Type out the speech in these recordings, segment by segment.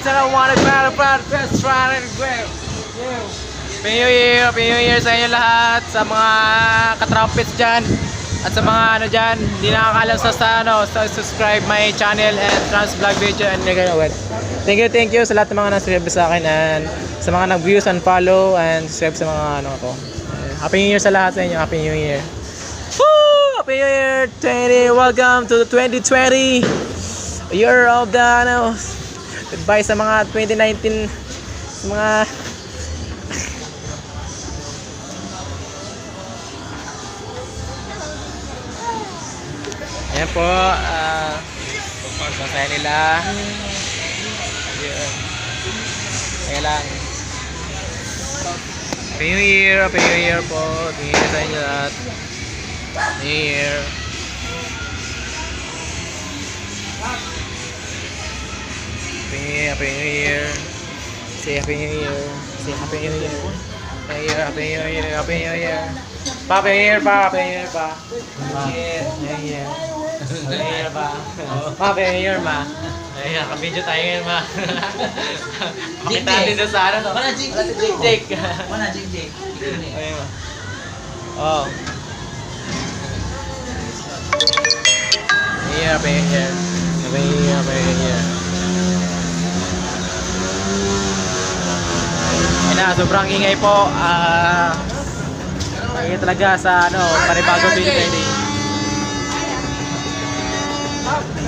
guys, I don't wanna just try and grab. Happy New Year sa inyo lahat, sa mga katrumpets dyan, at sa mga ano dyan, hindi nakakalam sa subscribe my channel and trans vlog video and thank you sa lahat ng mga nag-subscribe sa akin and sa mga nag-views and follow and subscribe sa mga ano ko. Happy New Year sa lahat sa inyo, Happy New Year. Woo! Happy New Year 20, welcome to the 2020 year of the ano. Goodbye sa mga 2019, sa mga ayan po, masaya nila. Ayan lang. Happy New Year po. Happy New Year sa inyo lahat. New Year. Happy New Year. Say Happy New Year. Say Happy New Year. Happy New Year. Happy New Year. Happy New Year pa. Happy New Year pa. Happy New Year. Happy New Year pa. Happy New Year ma. Ayan, ka-video tayo ngayon ma. Pakita natin doon sa ano to. Wala Jake. Wala Jake. Ayan ma. Oh. Happy New Year. Happy New Year. Happy New Year. Ayan na, sobrang ingay po. Ingay talaga sa ano, panibago 2020.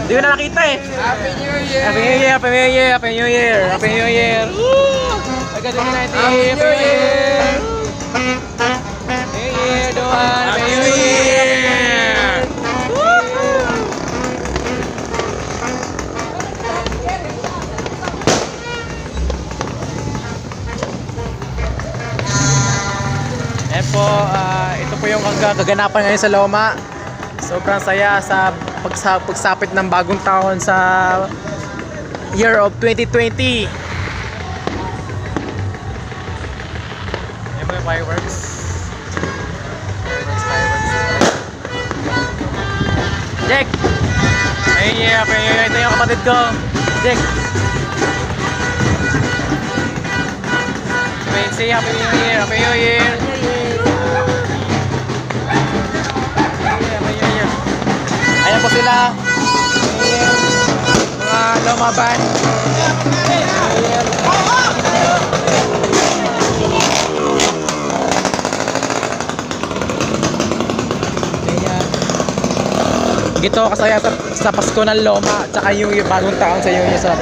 Hindi ko na nakita eh. Happy New Year! Happy New Year, Happy New Year, Happy New Year, Happy New Year. Woo! Happy New Year, Happy New Year. Happy New Year, Dohan. Happy New Year. Woo! Eh po, ito po yung kaganapan ngayon sa Loma. Sobrang saya sa pagsapit ng bagong taon sa year of 2020. Ayan po yung fireworks. Jack! Ayun, ito yung kapatid ko. Jack! Say Happy New Year! Happy New Year! Ayan po sila, mga Loma Band. Gito kasaya sa Pasko ng Loma, tsaka yung bagong taon sa New Year sa